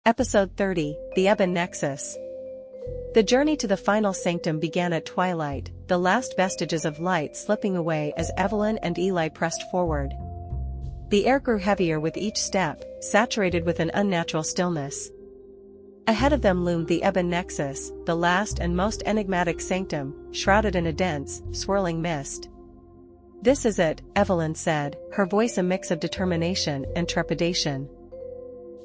Episode 30, The Ebon Nexus. The journey to the final sanctum began at twilight, the last vestiges of light slipping away as Evelyn and Eli pressed forward. The air grew heavier with each step, saturated with an unnatural stillness. Ahead of them loomed the Ebon Nexus, the last and most enigmatic sanctum, shrouded in a dense, swirling mist. "This is it," Evelyn said, her voice a mix of determination and trepidation.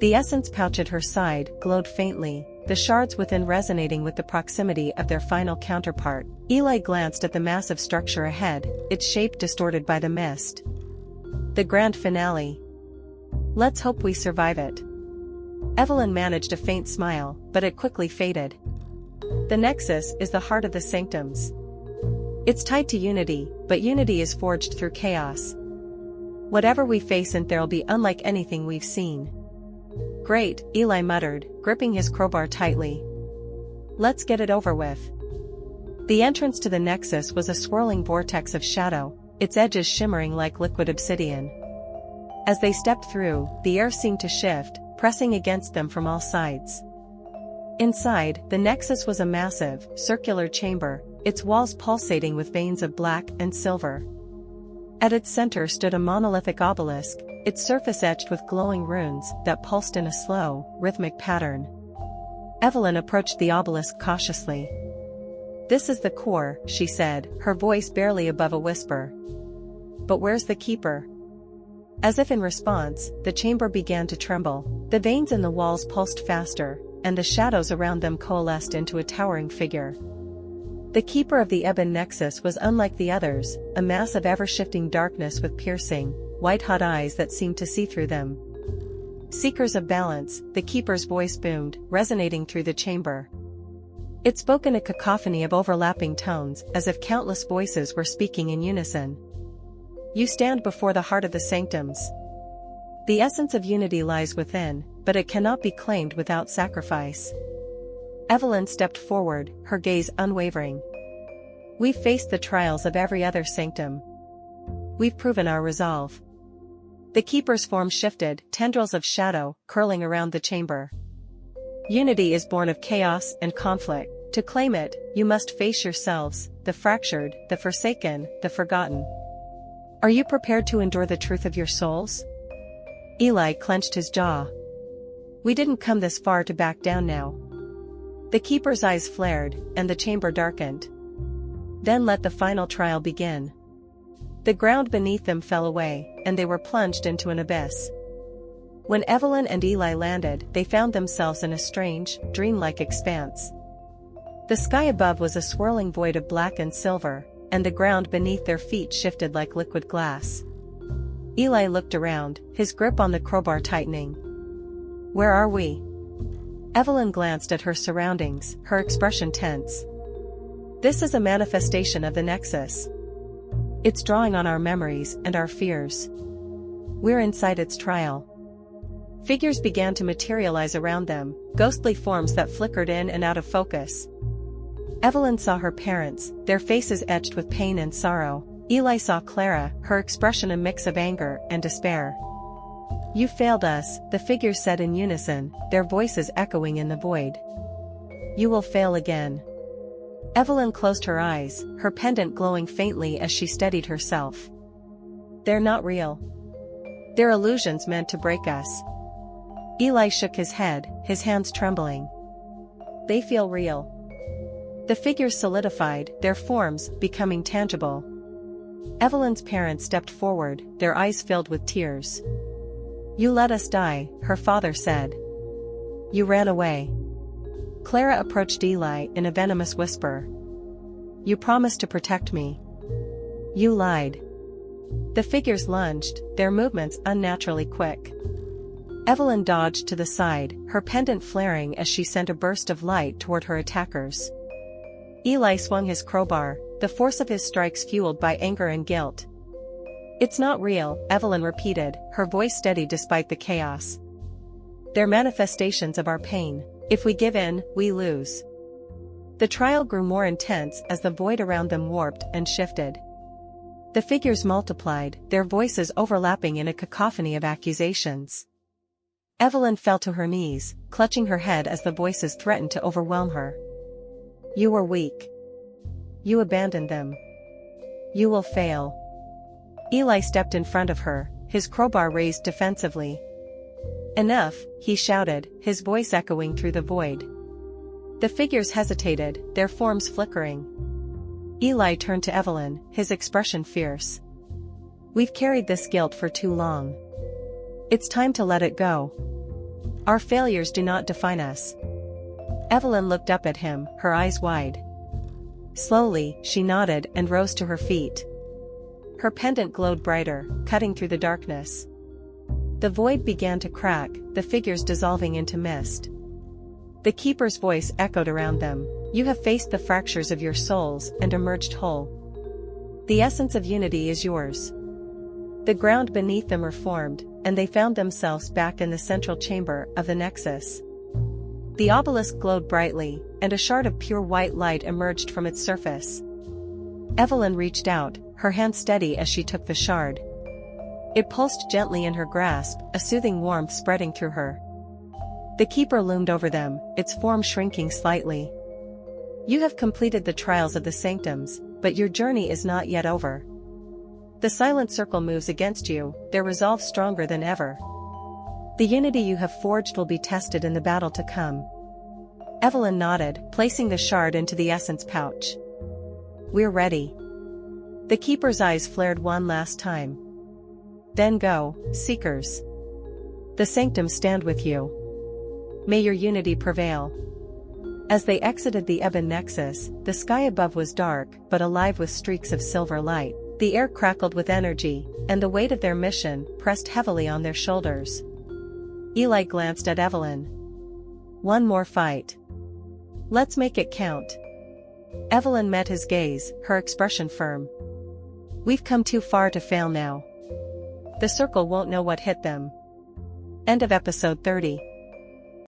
The essence pouch at her side glowed faintly, the shards within resonating with the proximity of their final counterpart. Eli glanced at the massive structure ahead, its shape distorted by the mist. The grand finale. "Let's hope we survive it." Evelyn managed a faint smile, but it quickly faded. The Nexus is the heart of the sanctums. It's tied to unity, but unity is forged through chaos. Whatever we face in there'll be unlike anything we've seen. "Great," Eli muttered, gripping his crowbar tightly. "Let's get it over with." The entrance to the Nexus was a swirling vortex of shadow, its edges shimmering like liquid obsidian. As they stepped through, the air seemed to shift, pressing against them from all sides. Inside, the Nexus was a massive, circular chamber, its walls pulsating with veins of black and silver. At its center stood a monolithic obelisk, its surface etched with glowing runes that pulsed in a slow, rhythmic pattern. Evelyn approached the obelisk cautiously. "This is the core," she said, her voice barely above a whisper. "But where's the keeper?" As if in response, the chamber began to tremble. The veins in the walls pulsed faster, and the shadows around them coalesced into a towering figure. The keeper of the Ebon Nexus was unlike the others, a mass of ever-shifting darkness with piercing, white-hot eyes that seemed to see through them. "Seekers of balance," the keeper's voice boomed, resonating through the chamber. It spoke in a cacophony of overlapping tones, as if countless voices were speaking in unison. "You stand before the heart of the sanctums. The essence of unity lies within, but it cannot be claimed without sacrifice." Evelyn stepped forward, her gaze unwavering. "We've faced the trials of every other sanctum. We've proven our resolve." The keeper's form shifted, tendrils of shadow curling around the chamber. "Unity is born of chaos and conflict. To claim it, you must face yourselves, the fractured, the forsaken, the forgotten. Are you prepared to endure the truth of your souls?" Eli clenched his jaw. "We didn't come this far to back down now." The keeper's eyes flared, and the chamber darkened. "Then let the final trial begin." The ground beneath them fell away, and they were plunged into an abyss. When Evelyn and Eli landed, they found themselves in a strange, dreamlike expanse. The sky above was a swirling void of black and silver, and the ground beneath their feet shifted like liquid glass. Eli looked around, his grip on the crowbar tightening. "Where are we?" Evelyn glanced at her surroundings, her expression tense. "This is a manifestation of the Nexus. It's drawing on our memories and our fears. We're inside its trial." Figures began to materialize around them, ghostly forms that flickered in and out of focus. Evelyn saw her parents, their faces etched with pain and sorrow. Eli saw Clara, her expression a mix of anger and despair. "You failed us," the figures said in unison, their voices echoing in the void. "You will fail again." Evelyn closed her eyes, her pendant glowing faintly as she steadied herself. "They're not real. They're illusions meant to break us." Eli shook his head, his hands trembling. "They feel real." The figures solidified, their forms becoming tangible. Evelyn's parents stepped forward, their eyes filled with tears. "You let us die," her father said. "You ran away." Clara approached Eli in a venomous whisper. "You promised to protect me. You lied." The figures lunged, their movements unnaturally quick. Evelyn dodged to the side, her pendant flaring as she sent a burst of light toward her attackers. Eli swung his crowbar, the force of his strikes fueled by anger and guilt. "It's not real," Evelyn repeated, her voice steady despite the chaos. "They're manifestations of our pain. If we give in, we lose." The trial grew more intense as the void around them warped and shifted. The figures multiplied, their voices overlapping in a cacophony of accusations. Evelyn fell to her knees, clutching her head as the voices threatened to overwhelm her. You were weak. You abandoned them. You will fail. Eli stepped in front of her, his crowbar raised defensively. Enough, he shouted, his voice echoing through the void. The figures hesitated, their forms flickering. Eli turned to Evelyn, his expression fierce. We've carried this guilt for too long. It's time to let it go. Our failures do not define us. Evelyn looked up at him, her eyes wide. Slowly, she nodded and rose to her feet. Her pendant glowed brighter, cutting through the darkness. The void began to crack, the figures dissolving into mist. The keeper's voice echoed around them. You have faced the fractures of your souls and emerged whole. The essence of unity is yours. The ground beneath them reformed, and they found themselves back in the central chamber of the Nexus. The obelisk glowed brightly, and a shard of pure white light emerged from its surface. Evelyn reached out, her hand steady as she took the shard. It pulsed gently in her grasp, a soothing warmth spreading through her. The keeper loomed over them, its form shrinking slightly. You have completed the trials of the sanctums, but your journey is not yet over. The silent circle moves against you, their resolve stronger than ever. The unity you have forged will be tested in the battle to come. Evelyn nodded, placing the shard into the essence pouch. We're ready. The keeper's eyes flared one last time. Then go, seekers. The sanctums stand with you. May your unity prevail. As they exited the Ebon Nexus, the sky above was dark, but alive with streaks of silver light. The air crackled with energy, and the weight of their mission pressed heavily on their shoulders. Eli glanced at Evelyn. One more fight. Let's make it count. Evelyn met his gaze, her expression firm. We've come too far to fail now. The circle won't know what hit them. End of episode 30.